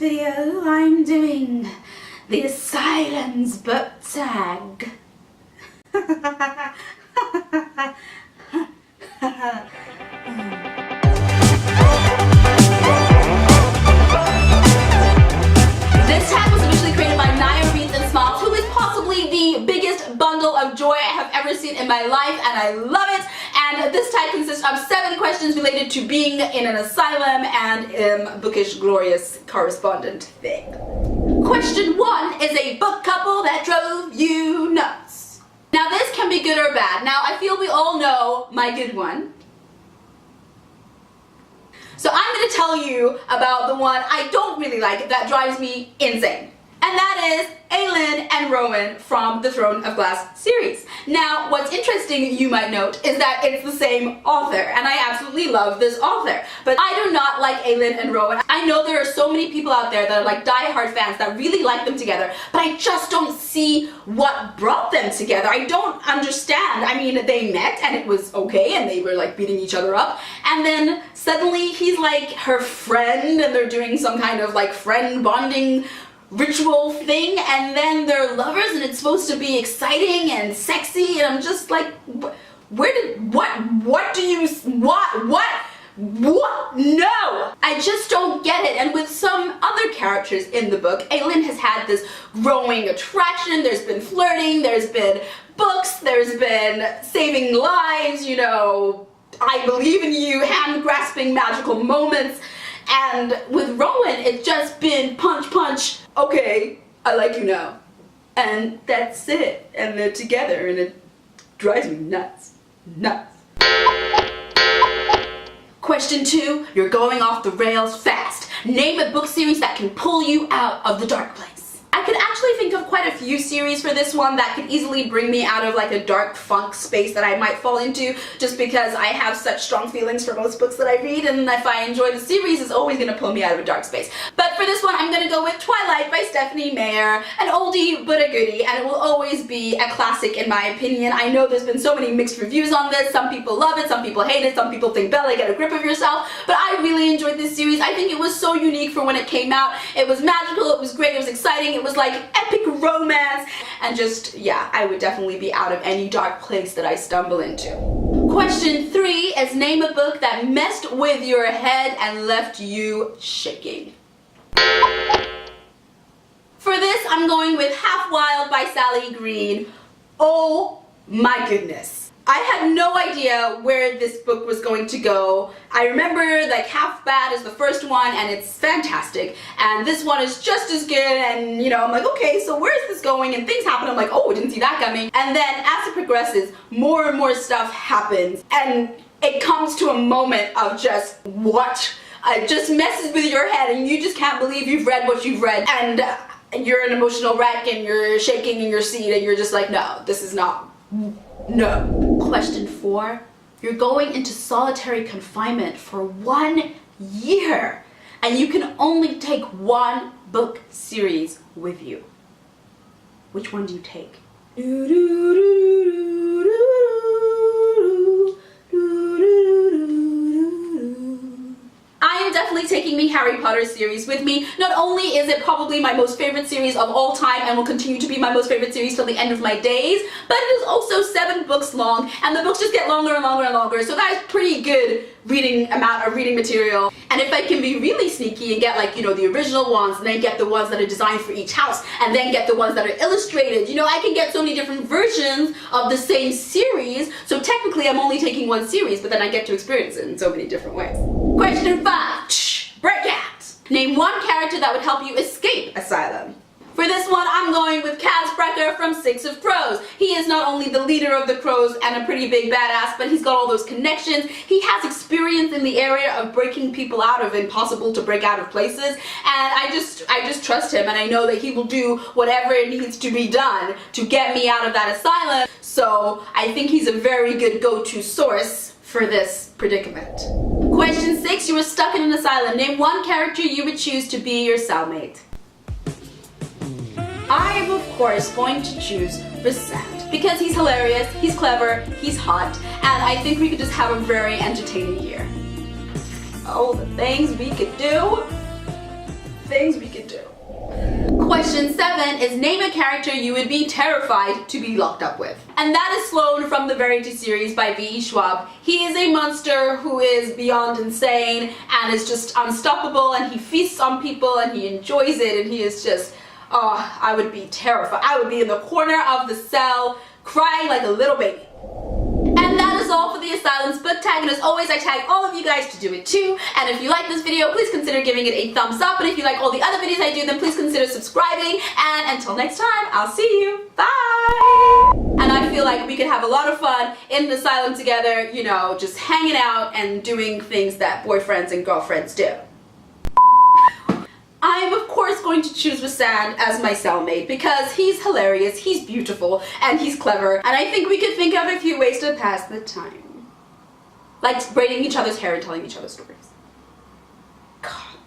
video I'm doing the Asylum's Book Tag. This tag was originally created by Smiles, who is possibly the biggest bundle of joy I have ever seen in my life, and I love it. And this tag consists of 7 questions related to being in an asylum and bookish, glorious correspondent thing. Question 1 is a book couple that drove you nuts. Now this can be good or bad. Now I feel we all know my good one. So I'm going to tell you about the one I don't really like that drives me insane. And that is Aylin and Rowan from the Throne of Glass series. Now, what's interesting, you might note, is that it's the same author, and I absolutely love this author. But I do not like Aylin and Rowan. I know there are so many people out there that are like die-hard fans that really like them together, but I just don't see what brought them together. I don't understand. I mean, they met and it was okay, and they were like beating each other up, and then suddenly he's like her friend, and they're doing some kind of like friend bonding ritual thing, and then they're lovers and it's supposed to be exciting and sexy, and I'm just like, what, no! I just don't get it. And with some other characters in the book, Aylin has had this growing attraction, there's been flirting, there's been books, there's been saving lives, you know, I believe in you, hand-grasping magical moments. And with Rowan, it's just been punch, punch, okay, I like you now. And that's it. And they're together, and it drives me nuts. Nuts. Question 2, you're going off the rails fast. Name a book series that can pull you out of the dark place. I could actually think of quite a few series for this one that could easily bring me out of like a dark funk space that I might fall into, just because I have such strong feelings for most books that I read, and if I enjoy the series, it's always going to pull me out of a dark space. But for this one, I'm going to go with Twilight by Stephanie Meyer, an oldie but a goodie, and it will always be a classic in my opinion. I know there's been so many mixed reviews on this. Some people love it, some people hate it, some people think, Bella, get a grip of yourself, but I really enjoyed this series. I think it was so unique for when it came out. It was magical, it was great, it was exciting, it was like epic romance, and just, yeah, I would definitely be out of any dark place that I stumble into. Question 3 is name a book that messed with your head and left you shaking. For this, I'm going with Half Wild by Sally Green. Oh my goodness. I had no idea where this book was going to go. I remember like Half Bad is the first one and it's fantastic, and this one is just as good, and you know, I'm like, okay, so where is this going? And things happen, I'm like, oh, I didn't see that coming. And then as it progresses, more and more stuff happens, and it comes to a moment of just what? It just messes with your head and you just can't believe you've read what you've read, and you're an emotional wreck and you're shaking in your seat and you're just like, no, this is not, no. Question 4, you're going into solitary confinement for 1 year and you can only take 1 book series with you. Which one do you take? I am definitely taking the Harry Potter series with me. Not only is it probably my most favorite series of all time and will continue to be my most favorite series till the end of my days, but it is also 7 books long, and the books just get longer and longer and longer, so that is pretty good amount of reading material. And if I can be really sneaky and get, like, you know, the original ones, and then get the ones that are designed for each house, and then get the ones that are illustrated, you know, I can get so many different versions of the same series, so technically I'm only taking 1 series, but then I get to experience it in so many different ways. Question 5, Breakouts. Name 1 character that would help you escape Asylum. For this one, I'm going with Kaz Brekker from 6 of Crows. He is not only the leader of the Crows and a pretty big badass, but he's got all those connections. He has experience in the area of breaking people out of impossible to break out of places, and I just trust him, and I know that he will do whatever needs to be done to get me out of that asylum. So I think he's a very good go-to source for this predicament. Question 6, you were stuck in an asylum. Name 1 character you would choose to be your cellmate. I am, of course, going to choose Resent because he's hilarious, he's clever, he's hot, and I think we could just have a very entertaining year. Oh, the things we could do. things we can do. Question 7 is name a character you would be terrified to be locked up with. And that is Sloane from the Variety series by V.E. Schwab. He is a monster who is beyond insane and is just unstoppable, and he feasts on people and he enjoys it, and he is just, oh, I would be terrified. I would be in the corner of the cell crying like a little baby. And that is all for the Asylum's book tag, and as always I tag all of you guys to do it too. And if you like this video, please consider giving it a thumbs up, and if you like all the other videos I do, then please consider subscribing, and until next time, I'll see you. Bye! And I feel like we could have a lot of fun in the Asylum together, you know, just hanging out and doing things that boyfriends and girlfriends do. I'm of course going to choose Rasan as my cellmate because he's hilarious, he's beautiful, and he's clever, and I think we could think of a few ways to pass the time. Like braiding each other's hair and telling each other stories. God.